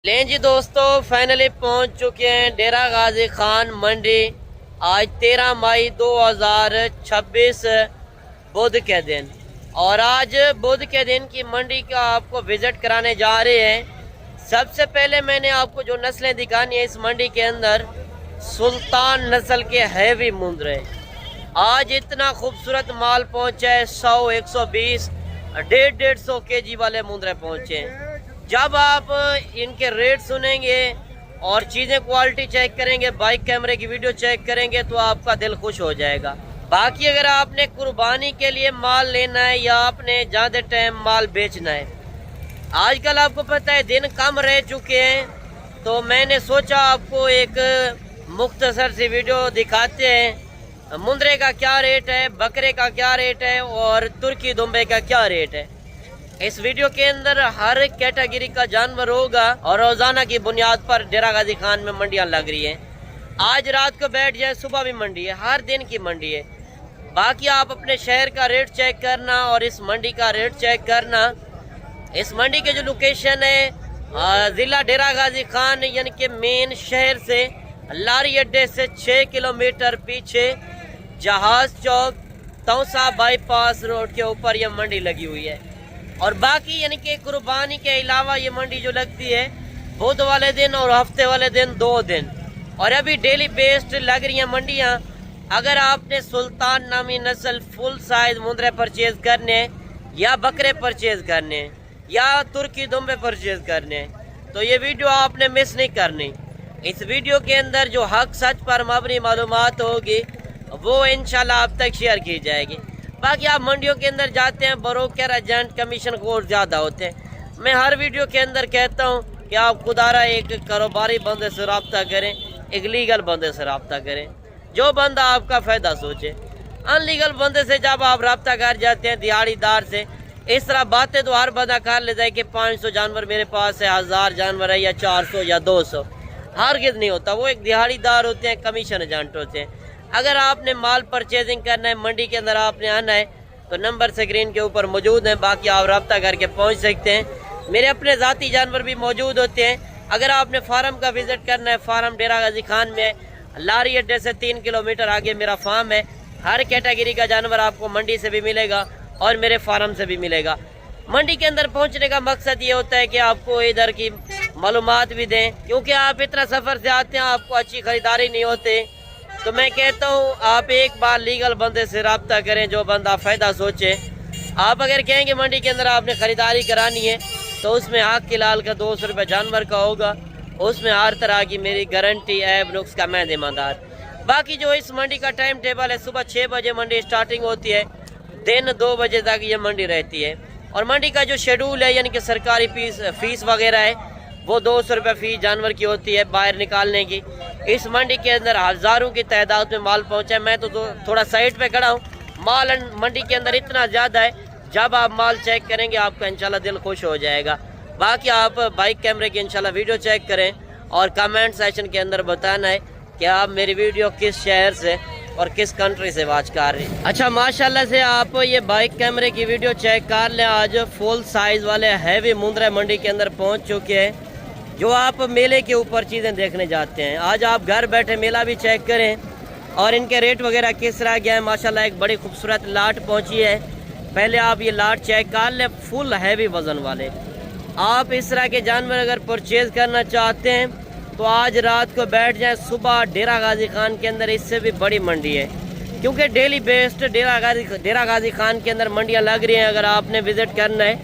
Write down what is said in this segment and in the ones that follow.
लें जी दोस्तों, फाइनली पहुंच चुके हैं डेरा गाजी खान मंडी। आज 13 मई 2026 बुध के दिन, और आज बुध के दिन की मंडी का आपको विजिट कराने जा रहे हैं। सबसे पहले मैंने आपको जो नस्लें दिखानी है इस मंडी के अंदर, सुल्तान नस्ल के हैवी मुंद्रे। आज इतना खूबसूरत माल पहुंचा है, 100, 120, 150 केजी वाले मुंद्रे पहुंचे हैं। जब आप इनके रेट सुनेंगे और चीज़ें क्वालिटी चेक करेंगे, बाइक कैमरे की वीडियो चेक करेंगे, तो आपका दिल खुश हो जाएगा। बाकी अगर आपने कुर्बानी के लिए माल लेना है या आपने ज़्यादा टाइम माल बेचना है, आजकल आपको पता है दिन कम रह चुके हैं, तो मैंने सोचा आपको एक मुख्तसर सी वीडियो दिखाते हैं। मुंद्रे का क्या रेट है, बकरे का क्या रेट है और तुर्की दुम्बे का क्या रेट है। इस वीडियो के अंदर हर कैटेगरी का जानवर होगा और रोजाना की बुनियाद पर डेरा गाजी खान में मंडियां लग रही हैं। आज रात को बैठ जाए, सुबह भी मंडी है, हर दिन की मंडी है। बाकी आप अपने शहर का रेट चेक करना और इस मंडी का रेट चेक करना। इस मंडी के जो लोकेशन है जिला डेरा गाजी खान यानी कि मेन शहर से लारी अड्डे से 6 किलोमीटर पीछे जहाज चौक तौसा बाईपास रोड के ऊपर यह मंडी लगी हुई है। और बाकी यानी कि कुर्बानी के अलावा ये मंडी जो लगती है बुध वाले दिन और हफ्ते वाले दिन 2 दिन, और अभी डेली बेस्ड लग रही हैं मंडियाँ। अगर आपने सुल्तान नामी नस्ल फुल साइज मुंद्रे परचेज करने या बकरे परचेज करने या तुर्की दुम्बे परचेज करने, तो ये वीडियो आपने मिस नहीं करनी। इस वीडियो के अंदर जो हक सच पर मबनी मालूमात होगी वो इंशाल्लाह आप तक शेयर की जाएगी। बाकी आप मंडियों के अंदर जाते हैं, ब्रोकर एजेंट कमीशन कोड ज़्यादा होते हैं। मैं हर वीडियो के अंदर कहता हूं कि आप खुदारा एक कारोबारी बंदे से रब्ता करें, एक लीगल बंदे से रब्ता करें, जो बंदा आपका फ़ायदा सोचे। अनलीगल बंदे से जब आप रब्ता कर जाते हैं, दिहाड़ीदार से, इस तरह बातें तो हर बंदा कर लेता है कि 500 जानवर मेरे पास है, 1000 जानवर है या 400 या 200। हरगिज़ नहीं होता, वो एक दिहाड़ीदार होते हैं, कमीशन एजेंट होते हैं। अगर आपने माल परचेजिंग करना है, मंडी के अंदर आपने आना है, तो नंबर स्क्रीन के ऊपर मौजूद हैं। बाकी आप रब्ता करके पहुंच सकते हैं। मेरे अपने ज़ाती जानवर भी मौजूद होते हैं। अगर आपने फार्म का विज़िट करना है, फार्म डेरा गाजी खान में लारी अड्डे से 3 किलोमीटर आगे मेरा फार्म है। हर कैटेगरी का जानवर आपको मंडी से भी मिलेगा और मेरे फार्म से भी मिलेगा। मंडी के अंदर पहुँचने का मकसद ये होता है कि आपको इधर की मालूमात भी दें, क्योंकि आप इतना सफ़र से आते हैं, आपको अच्छी ख़रीदारी नहीं होती। तो मैं कहता हूँ आप एक बार लीगल बंदे से रब्ता करें, जो बंदा फ़ायदा सोचे। आप अगर कहेंगे मंडी के अंदर आपने ख़रीदारी करानी है, तो उसमें हक के लाल का 200 रुपये जानवर का होगा। उसमें हर तरह की मेरी गारंटी, ऐब नुक्स का मैं जिम्मेदार। बाकी जो इस मंडी का टाइम टेबल है, सुबह 6 बजे मंडी स्टार्टिंग होती है, दिन 2 बजे तक ये मंडी रहती है। और मंडी का जो शेड्यूल है यानी कि सरकारी फीस वगैरह है, वो 200 रुपये फ़ीस जानवर की होती है बाहर निकालने की। इस मंडी के अंदर हज़ारों की तादाद में माल पहुंचा है। मैं तो थोड़ा साइड पे खड़ा हूँ। माल मंडी के अंदर इतना ज़्यादा है, जब आप माल चेक करेंगे आपका इंशाल्लाह दिल खुश हो जाएगा। बाकी आप बाइक कैमरे की इंशाल्लाह वीडियो चेक करें और कमेंट सेक्शन के अंदर बताना है कि आप मेरी वीडियो किस शहर से और किस कंट्री से वॉच कर रहे हैं। अच्छा, माशाल्लाह से आप ये बाइक कैमरे की वीडियो चेक कर लें। आज फुल साइज़ वाले हैवी मुंद्रे मंडी के अंदर पहुँच चुके हैं, जो आप मेले के ऊपर चीज़ें देखने जाते हैं। आज आप घर बैठे मेला भी चेक करें और इनके रेट वगैरह किस तरह गया है। माशाल्लाह एक बड़ी खूबसूरत लाट पहुंची है। पहले आप ये लाट चेक कर लें, फुल हैवी वज़न वाले। आप इस तरह के जानवर अगर परचेज़ करना चाहते हैं तो आज रात को बैठ जाएं, सुबह डेरा गाजी खान के अंदर इससे भी बड़ी मंडी है, क्योंकि डेली बेस्ड डेरा गाजी खान के अंदर मंडियाँ लग रही हैं। अगर आपने विज़िट करना है,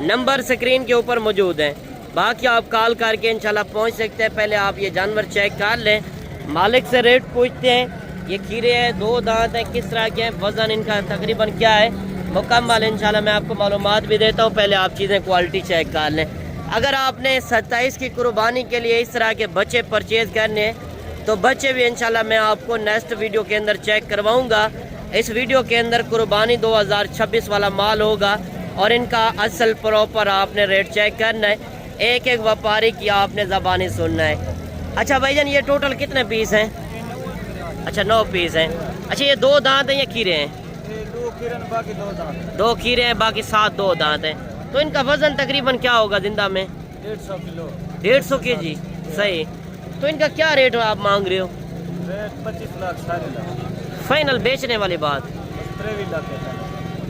नंबर स्क्रीन के ऊपर मौजूद हैं। बाकी आप कॉल करके इंशाल्लाह पहुंच सकते हैं। पहले आप ये जानवर चेक कर लें, मालिक से रेट पूछते हैं। ये खीरे हैं, 2 दांत हैं, किस तरह के हैं, वज़न इनका तकरीबन क्या है, मुकम्मल इंशाल्लाह मैं आपको मालूमात भी देता हूँ। पहले आप चीज़ें क्वालिटी चेक कर लें। अगर आपने 27 की कुर्बानी के लिए इस तरह के बच्चे परचेज़ करने हैं, तो बच्चे भी इंशाल्लाह मैं आपको नेक्स्ट वीडियो के अंदर चेक करवाऊँगा। इस वीडियो के अंदर कुर्बानी 2026 वाला माल होगा और इनका असल प्रॉपर आपने रेट चेक करना है। एक एक व्यापारी की आपने ज़बानी सुनना है। अच्छा भाईजान, ये टोटल कितने पीस हैं? अच्छा 9 पीस हैं। अच्छा, ये 2 दांत हैं या खीरे हैं? 2 खीरे बाकी 2 दांत। 2 खीरे हैं, बाकी 7 2 दांत हैं। तो इनका वज़न तकरीबन क्या होगा जिंदा में? 150 किलो। 150 kg, सही। तो इनका क्या रेट आप मांग रहे हो? रेट 25 लाख 4 लाख फाइनल बेचने वाली बात, 23 लाख है।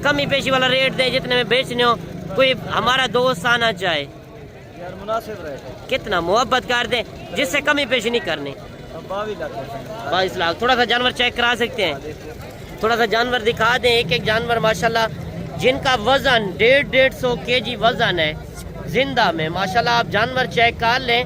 कमी पेशी वाला रेट दे जितने में बेचने हो। कोई हमारा दोस्त आना चाहे, यार मुनासिब रेट है। कितना मोहब्बत कर दे जिससे कमी पेशी नहीं करनी। 22 लाख है। 22 लाख। थोड़ा सा जानवर चेक करा सकते हैं? थोड़ा सा जानवर दिखा दें। एक एक जानवर माशाल्लाह जिनका वजन 150 kg वजन है जिंदा में। माशाल्लाह आप जानवर चेक कर लें।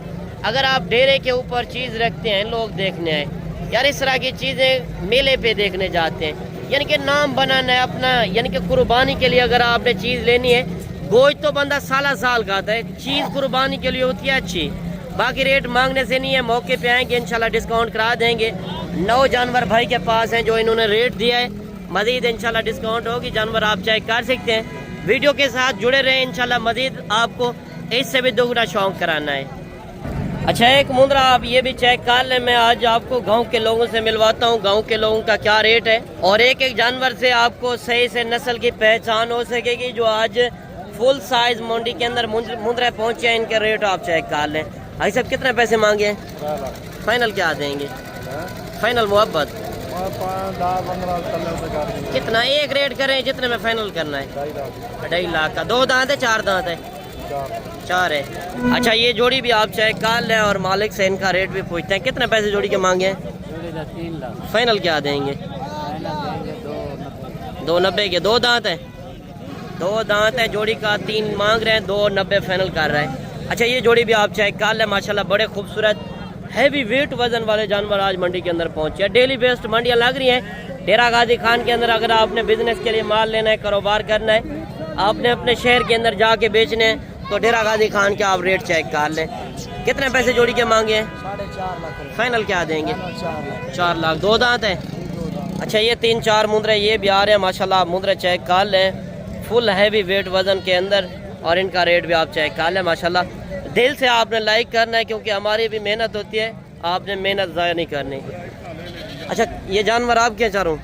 अगर आप डेरे के ऊपर चीज़ रखते हैं, लोग देखने आए यार इस तरह की चीज़ें मेले पे देखने जाते हैं, यानी कि नाम बनाना है अपना, यानी कि कुर्बानी के लिए अगर आपने चीज़ लेनी है। गोश्त तो बंदा साल खाता है, चीज़ कुर्बानी के लिए होती है अच्छी। बाकी रेट मांगने से नहीं है, मौके पे आएंगे इंशाल्लाह डिस्काउंट करा देंगे। 9 जानवर भाई के पास हैं जो इन्होंने रेट दिया है, मजीद इंशाल्लाह डिस्काउंट होगी। जानवर आप चेक कर सकते हैं। वीडियो के साथ जुड़े रहे, इंशाल्लाह मजीद आपको इससे भी दोगुना शौक कराना है। अच्छा एक मुंद्रा आप ये भी चेक कर लें। मैं आज आपको गांव के लोगों से मिलवाता हूं, गांव के लोगों का क्या रेट है, और एक एक जानवर से आपको सही से नस्ल की पहचान हो सकेगी। जो आज फुल साइज मंडी के अंदर मुंद्रा पहुंचे हैं, इनके रेट आप चेक कर लें। भाई साहब कितने पैसे मांगे? फाइनल क्या देंगे? फाइनल मोहब्बत कितना? एक रेट करें जितने में फाइनल करना है। 2.5 लाख का। 2 दांत है 4 दांत है? 4 है। अच्छा ये जोड़ी भी आप चेक कर लें और मालिक से इनका रेट भी पूछते हैं। कितने पैसे जोड़ी के मांगे? 3 लाख। फाइनल क्या देंगे? 290 के। 2 दांत है? 2 दांत है जोड़ी का। 3 मांग रहे हैं, 290 फाइनल कर रहे हैं। अच्छा ये जोड़ी भी आप चेक कर लें। माशाल्लाह बड़े खूबसूरत हैवी वेट वजन वाले जानवर आज मंडी के अंदर पहुंचे हैं। डेली बेस्ड मंडियाँ लग रही हैं डेरा गाजी खान के अंदर। अगर आपने बिजनेस के लिए माल लेना है, कारोबार करना है, आपने अपने शहर के अंदर जाके बेचने हैं, तो डेरा गाजी खान के आप रेट चेक कर लें। कितने पैसे जोड़ी के मांगे हैं? 4.5 लाख। फाइनल क्या देंगे? 4 लाख। 2 दांत है? अच्छा ये 3-4 मुंद्रे ये भी आ रहे हैं माशाल्लाह। मुंद्रे चेक कर लें, फुल हैवी वेट वजन के अंदर, और इनका रेट भी आप चेक कर लें। माशाल्लाह दिल से आपने लाइक करना है, क्योंकि हमारी भी मेहनत होती है, आपने मेहनत ज़ाया नहीं करनी। अच्छा ये जानवर आप क्या चाह रहा हूँ?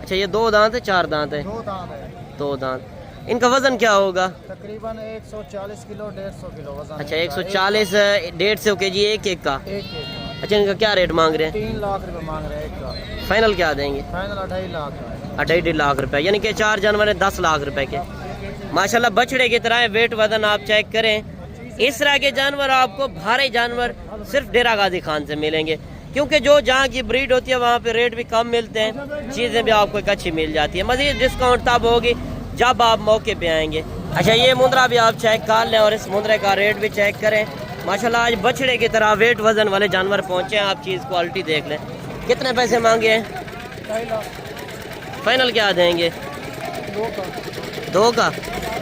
अच्छा ये 2 दांत है 4 दांत है? 2 दांत है। 2 दांत। इनका वजन क्या होगा? तकरीबन 140 किलो 150 किलो वजन। अच्छा 140 150 kg एक का। एक। अच्छा इनका क्या रेट मांग रहे हैं? 3 लाख रुपए मांग रहे हैं एक का। फाइनल क्या देंगे? फाइनल 2.5 लाख का है। 2.5 लाख रुपए, यानी कि 4 जानवर है 10 लाख रुपए के। माशाल्लाह बछड़े की तरह वेट वजन आप चेक करें। इस तरह के जानवर आपको भारी जानवर सिर्फ डेरा गाजी खान से मिलेंगे, क्योंकि जो जहाँ की ब्रीड होती है वहाँ पे रेट भी कम मिलते हैं, चीज़ें भी आपको एक अच्छी मिल जाती है। मजीद डिस्काउंट तब होगी जब आप मौके पे आएंगे। अच्छा ये मुंद्रा भी आप चेक कर लें और इस मुंद्रे का रेट भी चेक करें। माशाल्लाह आज बछड़े की तरह वेट वजन वाले जानवर पहुँचे हैं। आप चीज़ क्वालिटी देख लें। कितने पैसे मांगे हैं? 2.5 लाख। फाइनल क्या देंगे? 2 का। 2 का।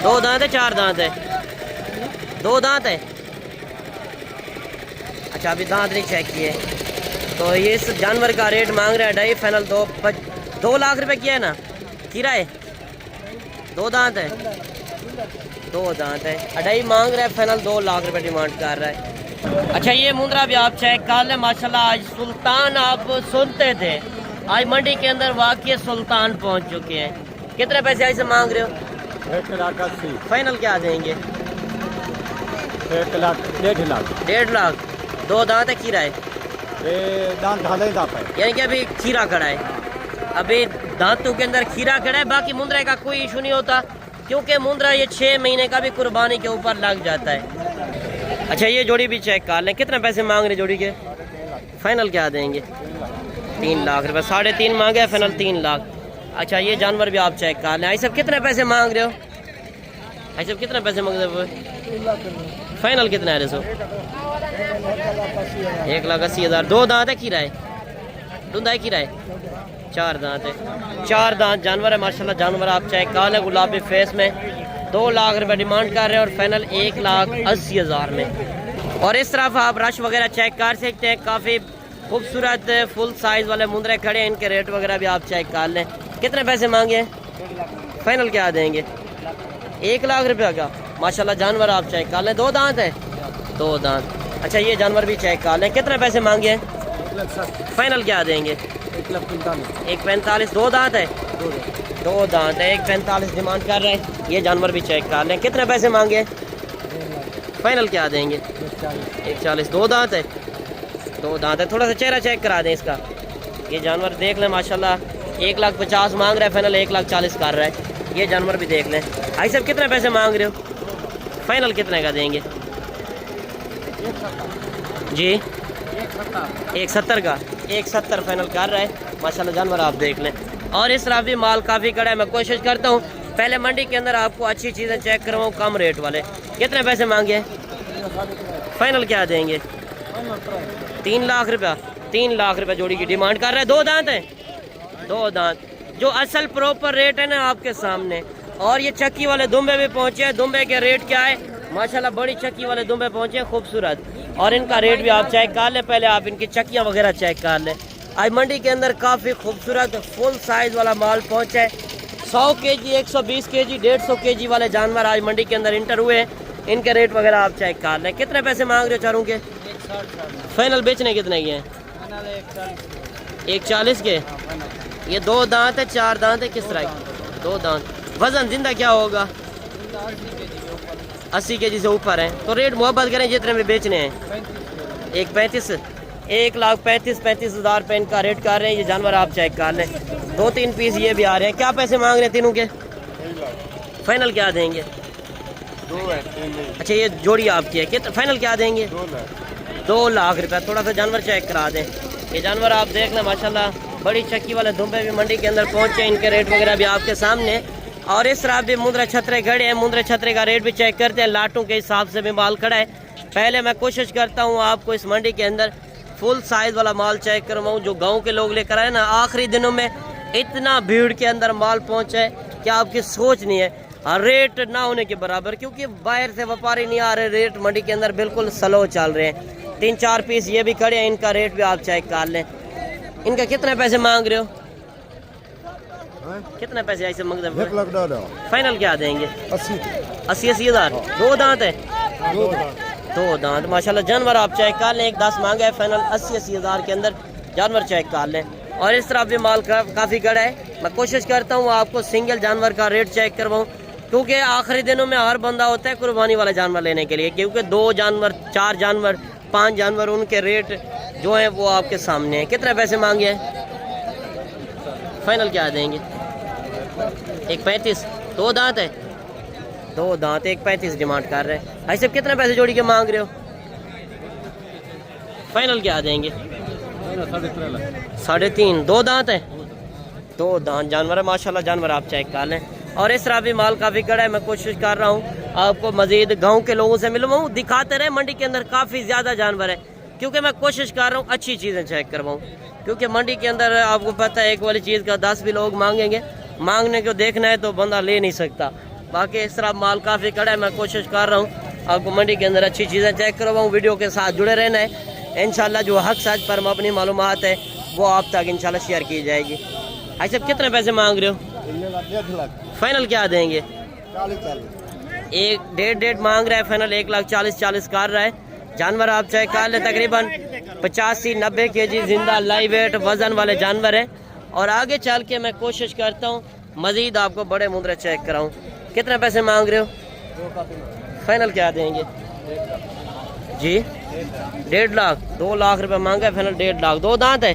2 दांत है 4 दांत है? 2 दांत है। अच्छा अभी दांत नहीं चेक किए। तो ये इस जानवर का रेट मांग रहे हैं 2.5, फाइनल 2 लाख रुपए किया है ना? खीरा है? 2 दांत है? 2 दांत है। 2.5 मांग रहा है, फाइनल 2 लाख रुपए डिमांड कर रहा है। अच्छा ये मुंद्रा भी आप चेक कर लें। माशाल्लाह आज सुल्तान आप सुनते थे, आज मंडी के अंदर वाकई सुल्तान पहुंच चुके हैं। कितने पैसे ऐसे मांग रहे हो? 1 लाख 80। फाइनल क्या देंगे? 1 लाख 1.5 लाख। 1.5 लाख। 2 दांत है? खीरा है? दांत ढाले दांत है, यानी कि अभी खीरा खड़ा है, अभी दांतों के अंदर खीरा खड़ा है। बाकी मुंद्रे का कोई इशू नहीं होता, क्योंकि मुंद्रा ये 6 महीने का भी कुर्बानी के ऊपर लग जाता है। अच्छा ये जोड़ी भी चेक कर लें। कितने पैसे मांग रहे जोड़ी के? फाइनल क्या देंगे? 3 लाख रुपए। 3.5 मांगे, फाइनल 3 लाख। अच्छा ये जानवर भी आप चेक कर लें। ऐसे कितने पैसे मांग रहे हो? ऐसे कितने पैसे मांग रहे हो? फाइनल कितना है? 1,80,000। 2 दांत है? खीरा है? दूधा है? खीरा है? 4 दांत है। 4 दांत जानवर है माशाल्लाह। जानवर आप चेक कर लें, गुलाबी फेस में। 2 लाख रुपए डिमांड कर रहे हैं और फाइनल 1,80,000 में। और इस तरफ आप रश वगैरह चेक कर सकते हैं। काफ़ी खूबसूरत फुल साइज वाले मुंद्रे खड़े हैं, इनके रेट वगैरह भी आप चेक कर लें। कितने पैसे मांगे? फाइनल क्या देंगे? 1 लाख रुपया का। माशाल्लाह जानवर आप चेक कर लें। 2 दांत है? 2 दांत। अच्छा ये जानवर भी चेक कर लें। कितने पैसे मांगे? 1,60,000। फाइनल क्या देंगे? 1,45,000। 1,45,000। 2 दांत है? 2 दांत है। 1,45,000 डिमांड कर रहे हैं। ये जानवर भी चेक कर लें। कितने पैसे मांगे? फाइनल क्या देंगे? 140। दो दांत है, दो दांत है। थोड़ा सा चेहरा चेक करा दें इसका। ये जानवर देख लें माशाल्लाह, 1,50,000 मांग रहा है, फाइनल 1,40,000 कर रहा है। ये जानवर भी देख लें। भाई साहब कितने पैसे मांग रहे हो? फाइनल कितने का देंगे जी? 170 का। 170 फाइनल कर रहा है माशाल्लाह। जानवर आप देख लें। और इस तरह भी माल काफ़ी कड़ा है। मैं कोशिश करता हूँ पहले मंडी के अंदर आपको अच्छी चीज़ें चेक करवाऊँ, कम रेट वाले। कितने पैसे मांगे? फाइनल क्या देंगे? 3 लाख रुपया। 3 लाख रुपया जोड़ी की डिमांड कर रहा है। दो दांत है, दो दांत। जो असल प्रॉपर रेट है ना आपके सामने। और ये चक्की वाले दुम्बे भी पहुँचे हैं। दुम्बे के रेट क्या है माशाल्लाह, बड़ी चक्की वाले दुम्बे पहुँचे हैं, खूबसूरत। और इनका रेट भी आप चेक कर लें। पहले आप इनकी चक्कियाँ वगैरह चेक कर लें। आज मंडी के अंदर काफ़ी खूबसूरत फुल साइज़ वाला माल पहुँचा है। 100 kg, 120 kg, 150 kg वाले जानवर आज मंडी के अंदर इंटर हुए हैं। इनके रेट वगैरह आप चेक कर लें। कितने पैसे मांग रहे हो चारों के? फाइनल बेचने कितने के हैं? 140 के। ये दो दांत है, 4 दांत है, किस तरह की? 2 दांत। वजन जिंदा क्या होगा? 80 kg से ऊपर है। तो रेट मोहब्बत करें जितने में बेचने हैं। 1,35,000, 1,35,000 पे इनका रेट कर रहे हैं। ये जानवर आप चेक कर लें। 2-3 पीस ये भी आ रहे हैं। क्या पैसे मांग रहे हैं तीनों के? फाइनल क्या देंगे? 2 है। अच्छा ये जोड़ी आपकी है, कितना फाइनल क्या देंगे? 2 लाख रुपया। थोड़ा सा जानवर चेक करा दें। ये जानवर आप देख लें माशाल्लाह, बड़ी चक्की वाले दुम्बे भी मंडी के अंदर पहुँचे। इनके रेट वगैरह भी आपके सामने। और इस तरह भी मुंद्रा छतरे खड़े हैं। मुंद्रा छतरे का रेट भी चेक करते हैं। लाटों के हिसाब से भी माल खड़ा है। पहले मैं कोशिश करता हूँ आपको इस मंडी के अंदर फुल साइज वाला माल चेक करवाऊँ, जो गांव के लोग लेकर आए ना। आखिरी दिनों में इतना भीड़ के अंदर माल पहुँचा है कि आपकी सोच नहीं है। और रेट ना होने के बराबर, क्योंकि बाहर से व्यापारी नहीं आ रहे। रेट मंडी के अंदर बिल्कुल स्लो चल रहे हैं। 3-4 पीस ये भी खड़े हैं। इनका रेट भी आप चेक कर लें। इनका कितने पैसे मांग रहे हो? कितने पैसे ऐसे मांग रहे हो? 1,10,000। फाइनल क्या देंगे? 80 हज़ार। दो दांत है, दो दांत माशाल्लाह। जानवर आप चेक कर लें। 1,10 मांगा है, फाइनल 80 हज़ार के अंदर जानवर चेक कर लें। और इस तरह भी माल काफ़ी गड़ा है। मैं कोशिश करता हूँ आपको सिंगल जानवर का रेट चेक करवाऊँ, क्योंकि आखिरी दिनों में हर बंदा होता है कुर्बानी वाला जानवर लेने के लिए। क्योंकि 2 जानवर, 4 जानवर, 5 जानवर, उनके रेट जो है वो आपके सामने है। कितने पैसे मांगे हैं? फाइनल क्या देंगे? 1,35,000। दो दांत है, दो दांत। 1,35,000 डिमांड कर रहे हैं। भाई साहब कितने पैसे जोड़ी के मांग रहे हो? फाइनल क्या देंगे? 3.5। दो दांत है, दो दांत जानवर है माशाल्लाह। जानवर आप चेक कर लें। और इस तरह भी माल काफ़ी कड़ा है। मैं कोशिश कर रहा हूँ आपको मजीद गांव के लोगों से मिलवाऊँ, दिखाते रहे। मंडी के अंदर काफ़ी ज़्यादा जानवर है, क्योंकि मैं कोशिश कर रहा हूँ अच्छी चीज़ें चेक करवाऊँ। क्योंकि मंडी के अंदर आपको पता है एक वाली चीज़ का 10 भी लोग मांगेंगे। मांगने को देखना है तो बंदा ले नहीं सकता। बाकी इस तरह माल काफ़ी कड़ा है। मैं कोशिश कर रहा हूँ आपको मंडी के अंदर अच्छी चीज़ें चेक करवाऊँ। वीडियो के साथ जुड़े रहना है। इंशाल्लाह जो हक सच पर अपनी मालूमात है वो आप तक इंशाल्लाह शेयर की जाएगी। भाई साहब कितने पैसे मांग रहे हो? 1,50,000। फाइनल क्या देंगे? 40,000। 1.5 मांग रहा है, फाइनल 1,40,000 कर रहा है। जानवर आप चेक कर ले। तकरीबन 85-90 kg जिंदा लाइव वेट वजन वाले जानवर है। और आगे चल के मैं कोशिश करता हूँ मजीद आपको बड़े मुद्रे चेक कराऊँ। कितने पैसे मांग रहे हो? फाइनल क्या देंगे जी? 1.5 लाख। 2 लाख रुपए मांगा है, फाइनल 1.5 लाख। दो दांत है,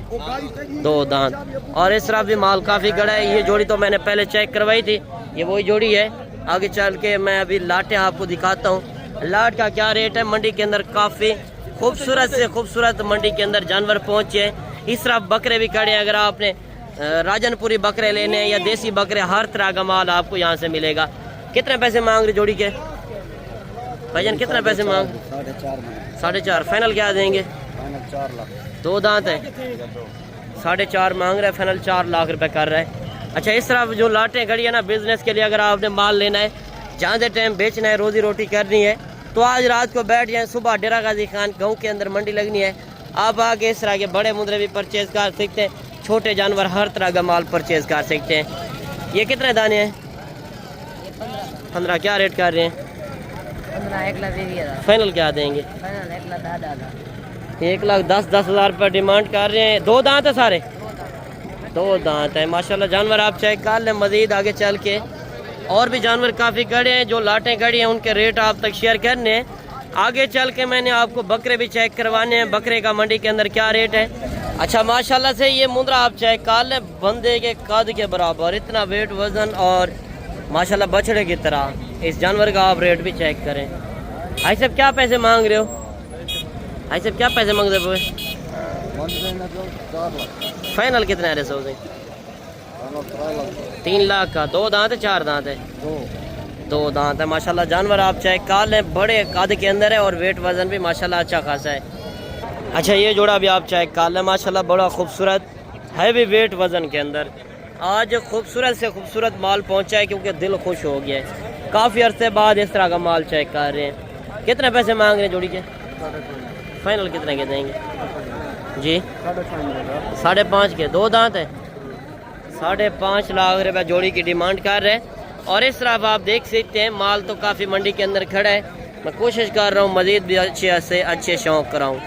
दो दांत। और इस तरह भी माल काफ़ी गड़ा है। ये जोड़ी तो मैंने पहले चेक करवाई थी, ये वही जोड़ी है। आगे चल के मैं अभी लाटें आपको दिखाता हूँ। लाट का क्या रेट है? मंडी के अंदर काफ़ी खूबसूरत से खूबसूरत मंडी के अंदर जानवर पहुँचे हैं। इस तरह बकरे भी खड़े हैं। अगर आपने राजनपुरी बकरे लेने हैं या देसी बकरे, हर तरह का माल आपको यहाँ से मिलेगा। कितने पैसे मांग रहे जोड़ी के? भाईजान कितने पैसे मांग? 4.5। फाइनल क्या देंगे? 4 लाख। दो दांत है, 4.5 मांग रहा है, फाइनल 4 लाख रुपए कर रहा है। अच्छा इस तरह जो लाटें खड़ी है ना बिजनेस के लिए, अगर आपने माल लेना है, ज़्यादा टाइम बेचना है, रोजी रोटी करनी है, तो आज रात को बैठ जाएं। सुबह डेरा गाजी खान गाँव के अंदर मंडी लगनी है। आप आगे इस तरह के बड़े मुद्रे भी परचेज कर सकते हैं। छोटे जानवर हर तरह का माल परचेज कर सकते हैं। ये कितने दाने हैं? 15। क्या रेट कर रहे हैं? 15,1,20,000। फाइनल क्या देंगे? फाइनल 1,10,000। 1,10,000 रुपये डिमांड कर रहे हैं। दो दांत है सारे, दो दांत है माशाल्लाह। जानवर आप चेक कर लें। मजीद आगे चल के और भी जानवर काफ़ी खड़े हैं। जो लाटें खड़ी हैं उनके रेट आप तक शेयर करने हैं। आगे चल के मैंने आपको बकरे भी चेक करवाने हैं, बकरे का मंडी के अंदर क्या रेट है। अच्छा माशाल्लाह से ये मुंद्रा आप चेक कर लें, बंदे के कद के बराबर, इतना वेट वजन और माशाल्लाह बछड़े की तरह। इस जानवर का आप रेट भी चेक करें। भाई साहब क्या पैसे मांग रहे हो? भाई साहब क्या पैसे मांग रहे हो? 4 लाख। फाइनल कितना है रसो से? 3 लाख का। 2 दांत है 4 दांत है? 2 दांत है। माशाल्लाह जानवर आप चेक कर लें, बड़े कद के अंदर है और वेट वजन भी माशाल्लाह अच्छा खासा है। अच्छा ये जोड़ा भी आप चेक कर लें, माशाल्लाह बड़ा खूबसूरत है भी वेट वजन के अंदर। आज खूबसूरत से खूबसूरत माल पहुंचा है क्योंकि दिल खुश हो गया है। काफ़ी अरसे बाद इस तरह का माल चेक कर रहे हैं। कितने पैसे मांग रहे हैं जोड़ी के? फाइनल कितने के देंगे जी? 5.5 के। 2 दांत है। 5.5 लाख रुपये जोड़ी की डिमांड कर रहे हैं। और इस तरफ आप देख सकते हैं माल तो काफ़ी मंडी के अंदर खड़ा है। मैं कोशिश कर रहा हूँ मज़ीद भी अच्छे से अच्छे शौक कराऊँ।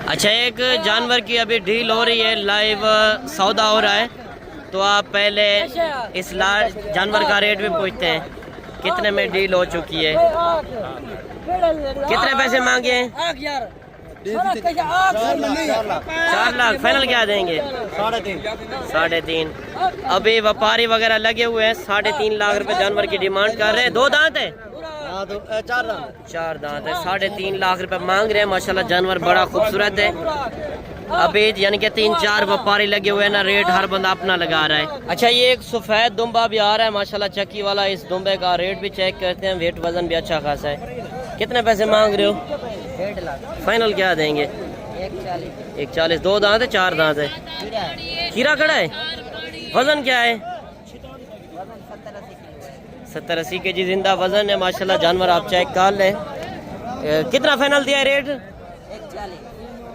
अच्छा एक जानवर की अभी डील हो रही है, लाइव सौदा हो रहा है, तो आप पहले इस जानवर का रेट भी पूछते हैं कितने में डील हो चुकी है। कितने पैसे मांगे हैं? 4 लाख। फाइनल क्या देंगे? 3.5। अभी व्यापारी वगैरह लगे हुए हैं, 3.5 लाख रुपए जानवर की डिमांड कर रहे हैं। 2 दांत है? 4 दांत है। 3.5 लाख रुपए मांग रहे हैं। माशाल्लाह जानवर बड़ा खूबसूरत है। अभी यानी कि 3-4 व्यापारी लगे हुए हैं ना, रेट हर बंदा अपना लगा रहा है। अच्छा ये एक सफेद दुम्बा भी आ रहा है माशाल्लाह चक्की वाला। इस दुम्बे का रेट भी चेक करते हैं, वेट वजन भी अच्छा खासा है। कितने पैसे मांग रहे हो? 1.5 लाख। फाइनल क्या देंगे? 1.40। 2 दांत है 4 दांत है? खीरा खड़ा है। वजन क्या है? 70-80 के जी जिंदा वजन है। माशाल्लाह जानवर आप चेक कर लें। कितना फाइनल दिया है रेट?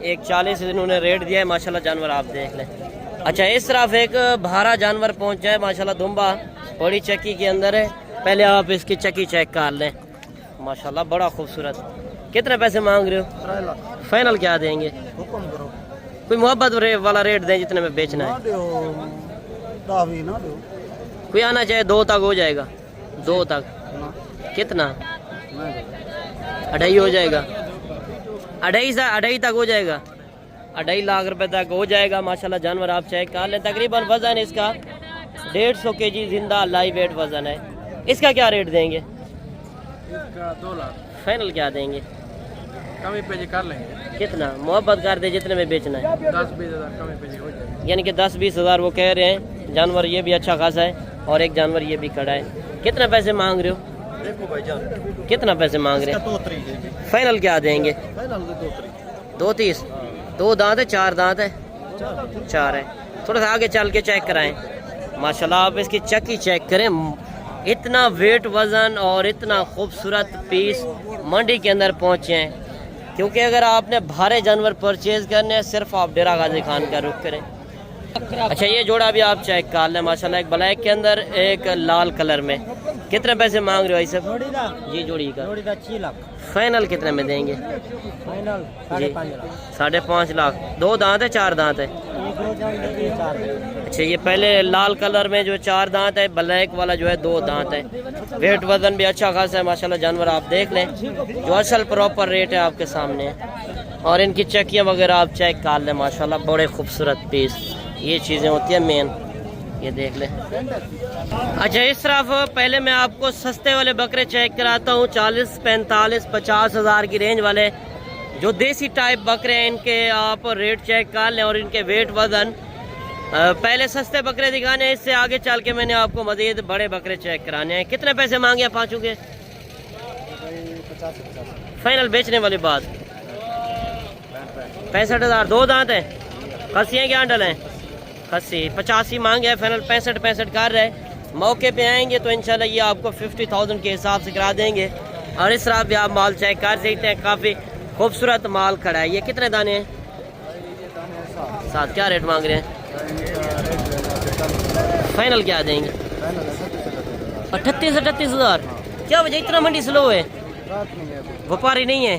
1.40 इन्होंने रेट दिया है। माशाल्लाह जानवर आप देख लें। अच्छा इस तरफ एक भारा जानवर पहुंचा है माशाल्लाह, दुम्बा बड़ी चक्की के अंदर है। पहले आप इसकी चक्की चेक कर लें। माशाल्लाह बड़ा खूबसूरत। कितने पैसे मांग रहे हो? 3 लाख। फाइनल क्या देंगे? हुक्म करो। कोई मोहब्बत वाला रेट दें जितने में बेचना है। कोई आना चाहे 2 तक हो जाएगा? 2 तक। कितना? 2.5 हो जाएगा? 2.5 तक हो जाएगा? 2.5 लाख रुपए तक हो जाएगा। माशाल्लाह जानवर आप चेक कर लें। तकरीबन वजन इसका 150 kg जिंदा लाइव वेट वजन है। इसका क्या रेट देंगे? इसका 2 लाख। फाइनल क्या देंगे? कमी पेजी कर लेंगे। कितना? मोहब्बत कर दे जितने में बेचना है। 10-20 हज़ार कमी पेजी हो जाएगी। यानी कि 10-20 हज़ार वो कह रहे हैं। जानवर ये भी अच्छा खासा है और एक जानवर ये भी खड़ा है। कितने पैसे मांग रहे हो? देखो भाईजान कितना पैसे मांग रहे हैं? 2.30। फाइनल क्या देंगे? फाइनल 2.30। 2.30। 2 दांत है 4 दांत है? 4 है। थोड़ा सा आगे चल के चेक कराएं। माशाल्लाह आप इसकी चक्की चेक करें। इतना वेट वजन और इतना खूबसूरत पीस मंडी के अंदर पहुंचे हैं। क्योंकि अगर आपने भारे जानवर परचेज करने हैं सिर्फ आप डेरा गाजी खान का रुख करें। अच्छा ये जोड़ा भी आप चेक कर लें। माशाल्लाह एक ब्लैक के अंदर एक लाल कलर में। कितने पैसे मांग रहे हो इसे? जी जोड़ी का 6 लाख। फाइनल कितने में देंगे? फाइनल जी 5.5 लाख। 2 दांत है 4 दांत है? अच्छा ये पहले लाल कलर में जो 4 दांत है, ब्लैक वाला जो है 2 दांत है। वेट वजन भी अच्छा खासा है। माशाल्लाह जानवर आप देख लें, जो असल प्रॉपर रेट है आपके सामने है। और इनकी चक्कियाँ वगैरह आप चेक कर लें। माशाल्लाह बड़े खूबसूरत पीस, ये चीज़ें होती हैं मेन, ये देख लें। अच्छा इस तरफ पहले मैं आपको सस्ते वाले बकरे चेक कराता हूँ। 40, 45, 50 हज़ार की रेंज वाले जो देसी टाइप बकरे हैं, इनके आप रेट चेक कर लें और इनके वेट वजन। पहले सस्ते बकरे दिखाने हैं, इससे आगे चल के मैंने आपको मजीद बड़े बकरे चेक कराने हैं। कितने पैसे मांगे हैं पाँचों के? 50। फाइनल बेचने वाली बात? 65 हज़ार। 2 दांत है? खस्सियाँ क्या डल हैं? खस्सी 85 मांगे है। फाइनल 65 कर रहे हैं। मौके पे आएंगे तो इंशाल्लाह ये आपको 50,000 के हिसाब से करा देंगे। और इस तरह भी आप माल चेक कर सकते हैं, काफ़ी खूबसूरत माल खड़ा है। ये कितने दाने हैं? 7। क्या रेट मांग रहे हैं? फाइनल क्या देंगे? 38 हज़ार। क्या वजह इतना मंडी स्लो है? व्यापारी नहीं है?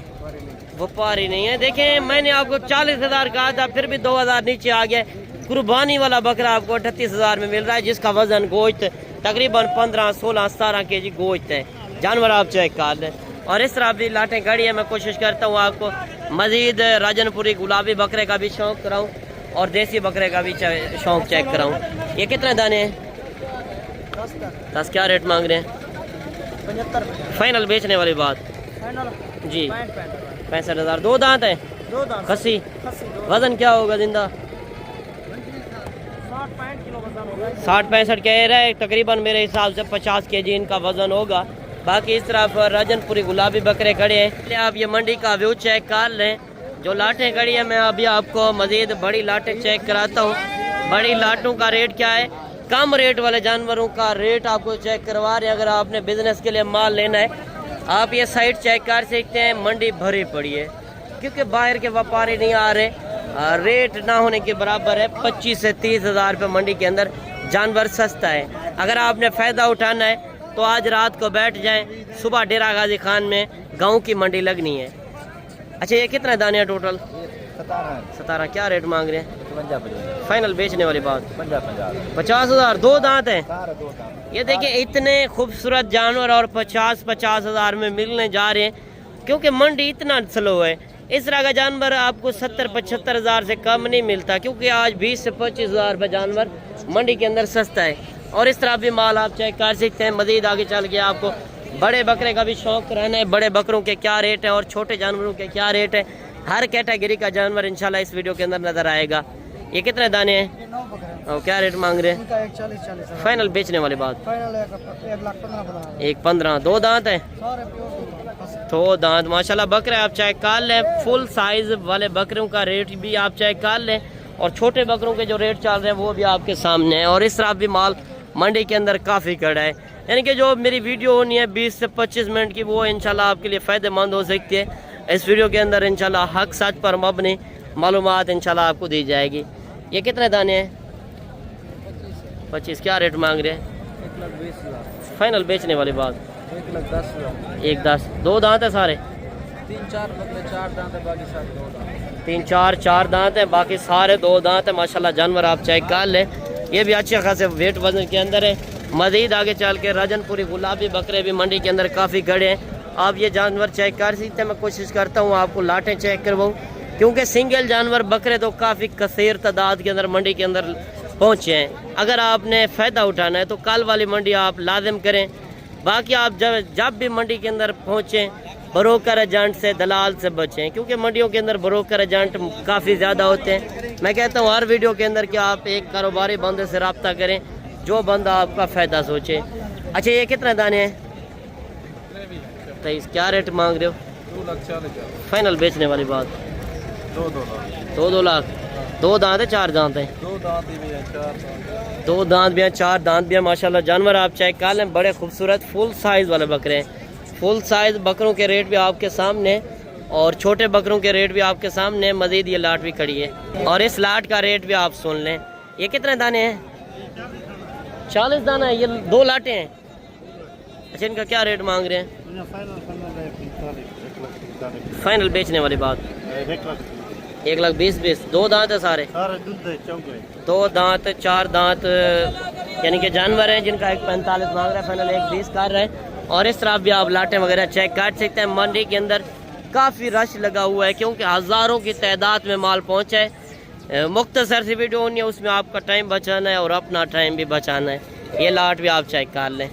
व्यापारी नहीं है। देखें मैंने आपको 40 हज़ार कहा था, फिर भी 2 हज़ार नीचे आ गया। कुर्बानी वाला बकरा आपको 38 हज़ार में मिल रहा है, जिसका वजन गोश्त तकरीबन 15, 16, 17 kg गोश्त है। जानवर आप चेक कर लें। और इस तरह भी लाटें खड़ी है। मैं कोशिश करता हूँ आपको मज़ीद राजनपुरी गुलाबी बकरे का भी शौक़ कराऊँ और देसी बकरे का भी शौक़ चेक कराऊँ। ये कितने दाने हैं? 10। क्या रेट मांग रहे हैं? 75। फाइनल बेचने वाली बात जी। 65,000। 2 दांत है? 2 दांत। खसी। वज़न क्या होगा जिंदा? 60-65 किलो वजन होगा। 60-65 कह रहा है, तकरीबन मेरे हिसाब से 50 kg इनका वज़न होगा। बाकी इस तरफ राजनपुरी गुलाबी बकरे खड़े हैं। आप ये मंडी का व्यू चेक कर लें। जो लाटें खड़ी है मैं अभी आपको मज़ीद बड़ी लाटें चेक कराता हूँ। बड़ी लाटों का रेट क्या है, कम रेट वाले जानवरों का रेट आपको चेक करवा रहे हैं। अगर आपने बिजनेस के लिए माल लेना है आप ये साइट चेक कर सकते हैं। मंडी भरी पड़ी है क्योंकि बाहर के व्यापारी नहीं आ रहे। रेट ना होने के बराबर है। 25 से 30 हज़ार रुपये मंडी के अंदर जानवर सस्ता है। अगर आपने फ़ायदा उठाना है तो आज रात को बैठ जाएं, सुबह डेरा गाजी खान में गांव की मंडी लगनी है। अच्छा ये कितने दाने हैं टोटल? 17। क्या रेट मांग रहे हैं? फाइनल बेचने वाली बात 50,000। 2 दांत हैं? ये देखिए इतने खूबसूरत जानवर और 50 हज़ार में मिलने जा रहे हैं क्योंकि मंडी इतना स्लो है। इस तरह का जानवर आपको 70-75 हज़ार से कम नहीं मिलता क्योंकि आज 20 से 25 हज़ार रुपये जानवर मंडी के अंदर सस्ता है। और इस तरह भी माल आप चेक कर सकते हैं। मज़ीद आगे चल के आपको बड़े बकरे का भी शौक़ रहना है। बड़े बकरों के क्या रेट हैं और छोटे जानवरों के क्या रेट है, हर कैटेगरी का जानवर इंशाल्लाह इस वीडियो के अंदर नज़र आएगा। ये कितने दाने हैं और क्या रेट मांग रहे हैं? फाइनल बेचने वाली बात 1.15। 2 दांत है? 2 दांत। माशाल्लाह बकरे आप चेक कर लें। फुल साइज वाले बकरों का रेट भी आप चेक कर लें और छोटे बकरों के जो रेट चल रहे हैं वो भी आपके सामने है। और इस तरह भी माल मंडी के अंदर काफ़ी खड़ा है। यानी कि जो मेरी वीडियो होनी है 20 से 25 मिनट की, वो इंशाल्लाह आपके लिए फ़ायदेमंद हो सकती है। इस वीडियो के अंदर इंशाल्लाह हक सच पर मबनी मालूमात इंशाल्लाह आपको दी जाएगी। ये कितने दाने हैं? 25। क्या रेट मांग रहे हैं? 1,20,000। फाइनल बेचने वाली बात 1,10,000। 1.10। 2 दांत है सारे? 3-4 मतलब 4 दांत है, बाकी सारे 2 दांत। 3-4 दांत है, बाकी सारे 2 दांत है। माशाल्लाह जानवर आप चेक कर लें। ये भी अच्छे खासे वेट वजन के अंदर है। मज़ीद आगे चल के राजनपुरी गुलाबी बकरे भी मंडी के अंदर काफ़ी खड़े हैं। आप ये जानवर चेक कर सकते हैं। मैं कोशिश करता हूँ आपको लाटें चेक करवाऊँ क्योंकि सिंगल जानवर बकरे तो काफ़ी कसीर तादाद के अंदर मंडी के अंदर पहुँचे हैं। अगर आपने फ़ायदा उठाना है तो कल वाली मंडी आप लाजिम करें। बाकी आप जब भी मंडी के अंदर पहुँचें ब्रोकर एजेंट से, दलाल से बचें क्योंकि मंडियों के अंदर ब्रोकर एजेंट काफ़ी ज़्यादा होते हैं। मैं कहता हूँ हर वीडियो के अंदर कि आप एक कारोबारी बंदे से रब्ता करें जो बंदा आपका फ़ायदा सोचे। अच्छा ये कितने दाने हैं? 23। क्या रेट मांग रहे हो? 2,40,000। फाइनल बेचने वाली बात 2 लाख। 2 दांत है? 4 दांत है? 2 दांत भी है, 4 दांत। 2 दांत भी हैं, 4 दांत भी हैं। माशाल्लाह जानवर आप चेक कर लें। बड़े खूबसूरत फुल साइज़ वाले बकरे हैं। फुल साइज़ बकरों के रेट भी आपके सामने और छोटे बकरों के रेट भी आपके सामने। मज़ीद ये लाट भी खड़ी है और इस लाट का रेट भी आप सुन लें। ये कितने दाने हैं? 40 दाना है। ये 2 लाटें हैं। अच्छा इनका क्या रेट मांग रहे हैं? फाइनल बेचने वाली बात 1,20,000। 2 दांत है सारे? 2 दांत 4 दांत यानी कि जानवर हैं जिनका 1,45 मांग रहा है, फाइनल 1,20 कर रहे हैं। और इस तरह भी आप लाटें वगैरह चेक कर सकते हैं। मंडी के अंदर काफ़ी रश लगा हुआ है क्योंकि हज़ारों की तादाद में माल पहुँचा है। मुख्तसर सी वीडियो होनी है, उसमें आपका टाइम बचाना है और अपना टाइम भी बचाना है। ये लाट भी आप चेक कर लें।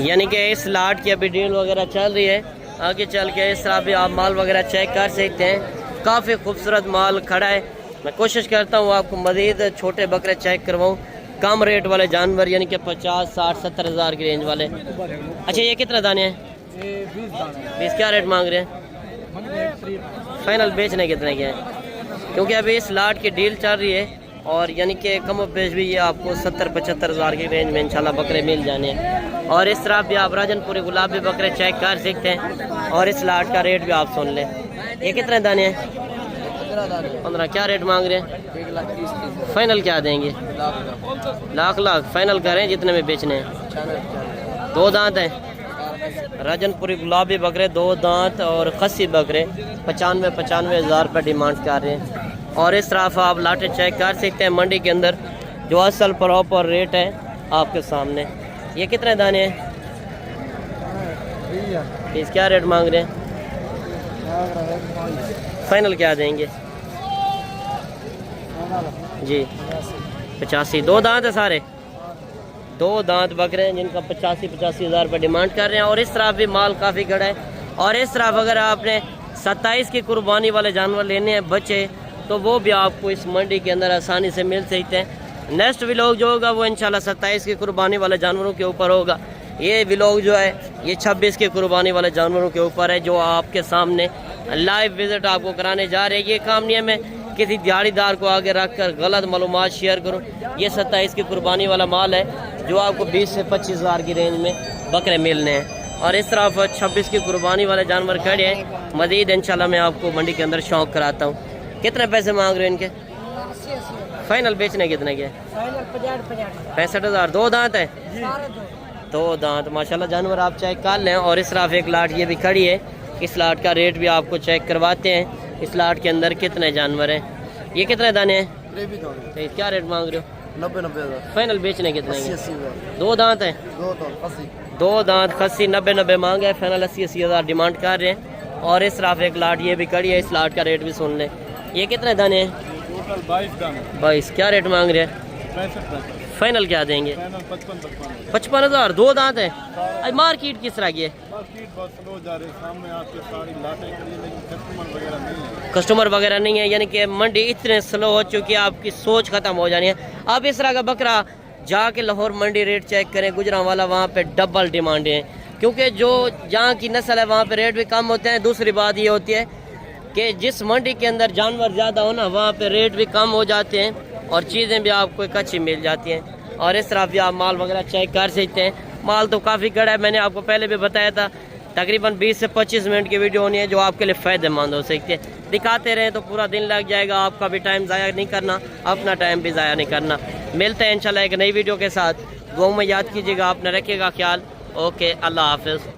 यानी कि इस लाट की अभी डील वगैरह चल रही है। आगे चल के इस तरह भी आप माल वगैरह चेक कर सकते हैं। काफ़ी खूबसूरत माल खड़ा है। मैं कोशिश करता हूँ आपको मज़ीद छोटे बकरे चेक करवाऊँ, कम रेट वाले जानवर यानी कि 50, 60, 70 हज़ार की रेंज वाले। अच्छा ये कितने दाने हैं? 20। क्या रेट मांग रहे हैं? फाइनल बेचने कितने के हैं? क्योंकि अभी इस लाट की डील चल रही है और यानी कि कम पेश भी ये आपको 70-75 हज़ार की रेंज में इंशाल्लाह बकरे मिल जाने हैं। और इस तरह भी आप राजनपुरी गुलाबी बकरे चेक कर सकते हैं और इस लाट का रेट भी आप सुन लें। ये कितने दाने हैं? 15। क्या रेट मांग रहे हैं? 1,30,000। फाइनल क्या देंगे? लाख फाइनल करें जितने में बेचने हैं। 2 दांत हैं? राजनपुरी गुलाबी बकरे 2 दांत और खस्सी बकरे 95 हज़ार रुपये डिमांड कर रहे हैं। और इस तरफ आप लाटें चेक कर सकते हैं मंडी के अंदर जो असल प्रॉपर रेट है आपके सामने। ये कितने दाने हैं? इस क्या रेट मांग रहे हैं? फाइनल क्या देंगे जी? 85। 2 दांत है सारे, 2 दांत बकरे हैं जिनका 85 हज़ार रुपये डिमांड कर रहे हैं। और इस तरफ भी माल काफ़ी खड़ा है। और इस तरफ अगर आपने 27 की कुर्बानी वाले जानवर लेने हैं बच्चे, तो वो भी आपको इस मंडी के अंदर आसानी से मिल सकते हैं। नेक्स्ट व्लॉग जो होगा वो इंशाल्लाह 27 की कुर्बानी वाले जानवरों के ऊपर होगा। ये व्लॉग जो है ये 26 की कुर्बानी वाले जानवरों के ऊपर है, जो आपके सामने लाइव विजिट आपको कराने जा रहे हैं। ये काम नहीं है मैं किसी दिहाड़ीदार को आगे रखकर गलत मालूमात शेयर करूं। ये 27 की कुर्बानी वाला माल है जो आपको 20 से 25 हज़ार की रेंज में बकरे मिलने हैं। और इस तरफ 26 की कुर्बानी वाले जानवर खड़े हैं। मज़ीद इंशाल्लाह मैं आपको मंडी के अंदर शौक कराता हूँ। कितने पैसे मांग रहे हैं इनके? फाइनल बेचने कितने के? 65 हज़ार। 2 दांत है? 2 दांत माशाल्लाह जानवर आप चेक कर लें। और इस तरफ एक लाट ये भी खड़ी है, इस लाट का रेट भी आपको चेक करवाते हैं। इस लाट के अंदर कितने जानवर हैं? ये कितने दाने हैं? तो क्या रेट मांग रहे हो? 90 हज़ार। फाइनल बेचने कितने के? 80 2 दांत है? 2 दांत खस्सी 90 मांगे, फाइनल 80 हज़ार डिमांड कर रहे हैं। और इस तरफ एक लाट ये भी खड़ी है, इस लाट का रेट भी सुन लें। ये कितने दाने हैं? टोटल 22 दाने। 22। क्या रेट मांग रहे हैं? 65। फाइनल क्या देंगे? 55 हज़ार। 2 दांत है। आज मार्केट किस तरह की है? मार्केट बहुत स्लो जा रही है, सामने आपके सारी लाटें खड़ी हैं, लेकिन कस्टमर वगैरह नहीं है। कस्टमर वगैरह नहीं है, यानी कि मंडी इतने स्लो हो चुकी है, आपकी सोच खत्म हो जानी है। आप इस तरह का बकरा जाके लाहौर मंडी रेट चेक करें, गुजरांवाला वहाँ पे डबल डिमांड है, क्योंकि जो जहाँ की नस्ल है वहाँ पे रेट भी कम होते हैं। दूसरी बात ये होती है कि जिस मंडी के अंदर जानवर ज़्यादा हो ना, वहाँ पे रेट भी कम हो जाते हैं और चीज़ें भी आपको एक अच्छी मिल जाती हैं। और इस तरफ भी आप माल वगैरह चेक कर सकते हैं। माल तो काफ़ी कड़ा है, मैंने आपको पहले भी बताया था। तकरीबन 20 से 25 मिनट की वीडियो होनी है जो आपके लिए फ़ायदेमंद हो सकती है। दिखाते रहें तो पूरा दिन लग जाएगा, आपका भी टाइम ज़ाया नहीं करना, अपना टाइम भी ज़ाया नहीं करना। मिलते हैं इंशाल्लाह एक नई वीडियो के साथ। दुआ में याद कीजिएगा, आपने रखिएगा ख्याल। ओके, अल्लाह हाफ़िज़।